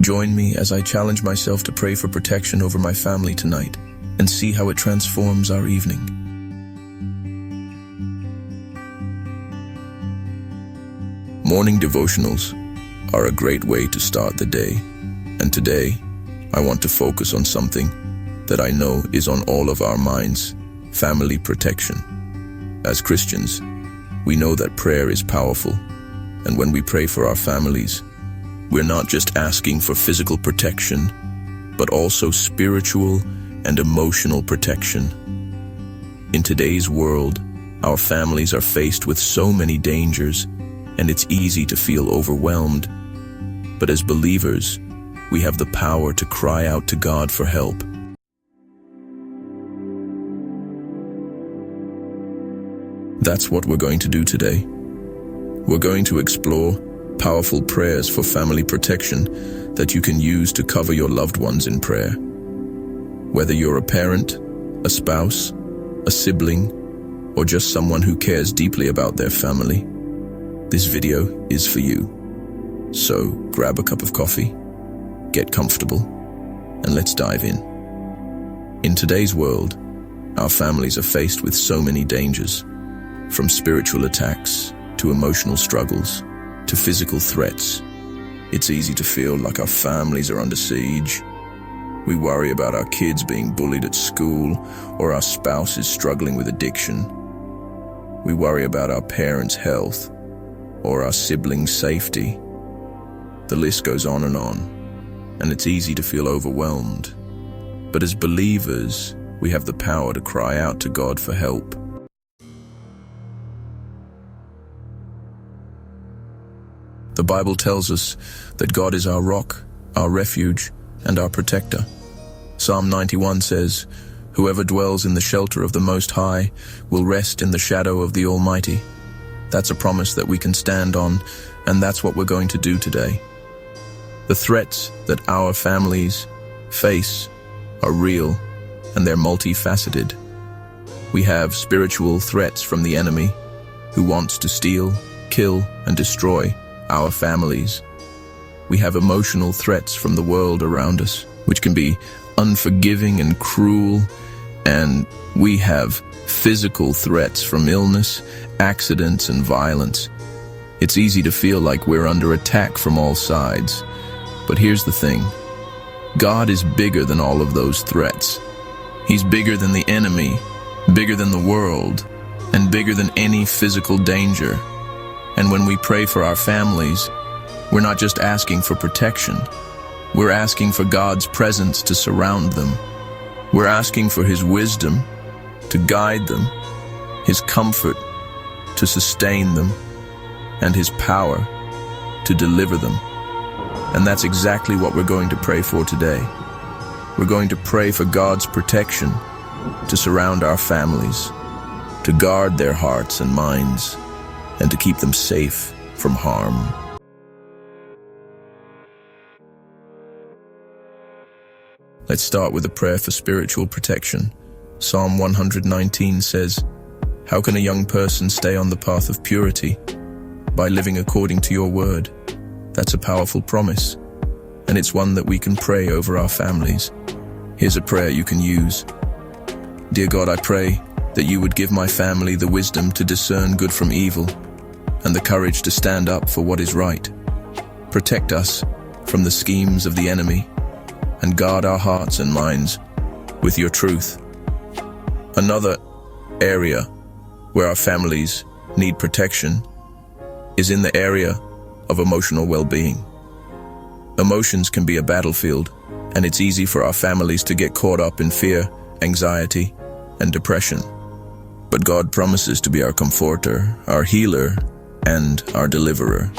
Join me as I challenge myself to pray for protection over my family tonight and see how it transforms our evening. Morning devotionals are a great way to start the day, and today I want to focus on something that I know is on all of our minds: family protection. As Christians, we know that prayer is powerful, and when we pray for our families, we're not just asking for physical protection, but also spiritual and emotional protection. In today's world, our families are faced with so many dangers, and it's easy to feel overwhelmed. But as believers, we have the power to cry out to God for help. That's what we're going to do today. We're going to explore powerful prayers for family protection that you can use to cover your loved ones in prayer. Whether you're a parent, a spouse, a sibling, or just someone who cares deeply about their family, this video is for you. So grab a cup of coffee, get comfortable, and let's dive in. In today's world, our families are faced with so many dangers, from spiritual attacks to emotional struggles to physical threats. It's easy to feel like our families are under siege. We worry about our kids being bullied at school or our spouses struggling with addiction. We worry about our parents' health or our siblings' safety. The list goes on, and it's easy to feel overwhelmed. But as believers, we have the power to cry out to God for help. The Bible tells us that God is our rock, our refuge, and our protector. Psalm 91 says, "Whoever dwells in the shelter of the Most High will rest in the shadow of the Almighty." That's a promise that we can stand on, and that's what we're going to do today. The threats that our families face are real, and they're multifaceted. We have spiritual threats from the enemy, who wants to steal, kill, and destroy our families. We have emotional threats from the world around us, which can be unforgiving and cruel, and we have physical threats from illness, accidents, and violence. It's easy to feel like we're under attack from all sides. But here's the thing: God is bigger than all of those threats. He's bigger than the enemy, bigger than the world, and bigger than any physical danger. And when we pray for our families, we're not just asking for protection. We're asking for God's presence to surround them. We're asking for His wisdom to guide them, His comfort to sustain them, and His power to deliver them. And that's exactly what we're going to pray for today. We're going to pray for God's protection to surround our families, to guard their hearts and minds, and to keep them safe from harm. Let's start with a prayer for spiritual protection. Psalm 119 says, "How can a young person stay on the path of purity? By living according to your word." That's a powerful promise, and it's one that we can pray over our families. Here's a prayer you can use. Dear God, I pray that you would give my family the wisdom to discern good from evil and the courage to stand up for what is right. Protect us from the schemes of the enemy and guard our hearts and minds with your truth. Another area where our families need protection is in the area of emotional well-being. Emotions can be a battlefield, and it's easy for our families to get caught up in fear, anxiety, and depression. But God promises to be our comforter, our healer, and our deliverer.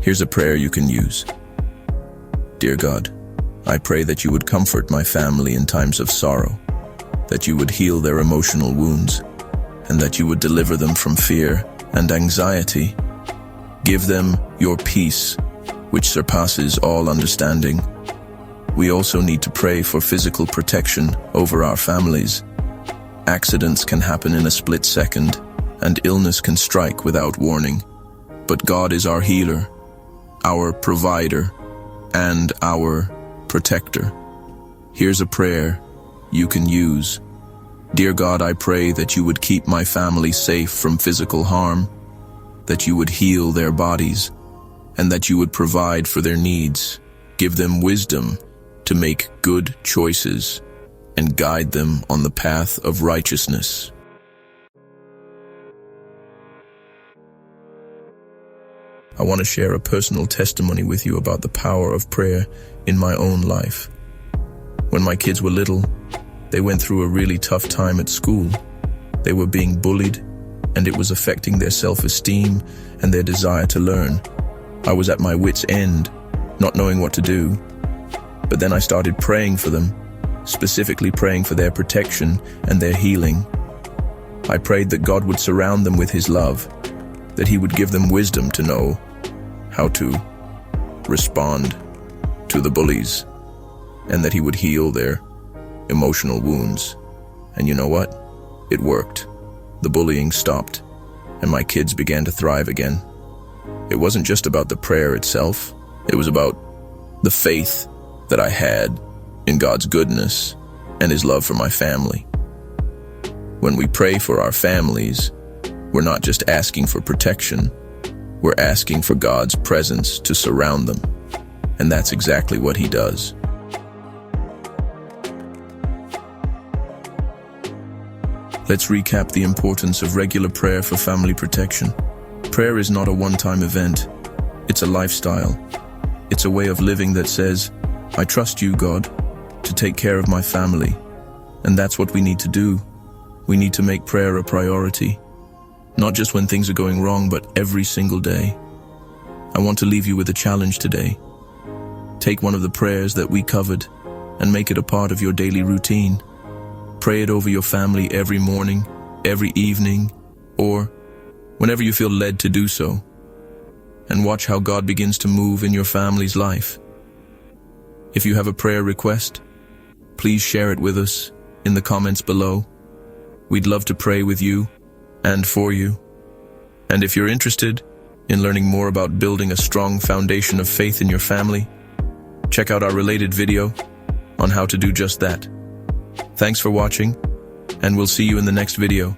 Here's a prayer you can use. Dear God, I pray that you would comfort my family in times of sorrow, that you would heal their emotional wounds, and that you would deliver them from fear and anxiety. Give them your peace, which surpasses all understanding. We also need to pray for physical protection over our families. Accidents can happen in a split second, and illness can strike without warning. But God is our healer, our provider, and our protector. Here's a prayer you can use. Dear God, I pray that you would keep my family safe from physical harm, that you would heal their bodies, and that you would provide for their needs. Give them wisdom to make good choices and guide them on the path of righteousness. I want to share a personal testimony with you about the power of prayer in my own life. When my kids were little, they went through a really tough time at school. They were being bullied, and it was affecting their self-esteem and their desire to learn. I was at my wit's end, not knowing what to do. But then I started praying for them, specifically praying for their protection and their healing. I prayed that God would surround them with his love, that he would give them wisdom to know how to respond to the bullies, and that he would heal their emotional wounds. And you know what? It worked. The bullying stopped, and my kids began to thrive again. It wasn't just about the prayer itself. It was about the faith that I had in God's goodness and his love for my family. When we pray for our families, we're not just asking for protection, we're asking for God's presence to surround them. And that's exactly what he does. Let's recap the importance of regular prayer for family protection. Prayer is not a one-time event. It's a lifestyle. It's a way of living that says, I trust you, God, to take care of my family. And that's what we need to do. We need to make prayer a priority. Not just when things are going wrong, but every single day. I want to leave you with a challenge today. Take one of the prayers that we covered and make it a part of your daily routine. Pray it over your family every morning, every evening, or whenever you feel led to do so. And watch how God begins to move in your family's life. If you have a prayer request, please share it with us in the comments below. We'd love to pray with you and for you. And if you're interested in learning more about building a strong foundation of faith in your family, check out our related video on how to do just that. Thanks for watching, and we'll see you in the next video.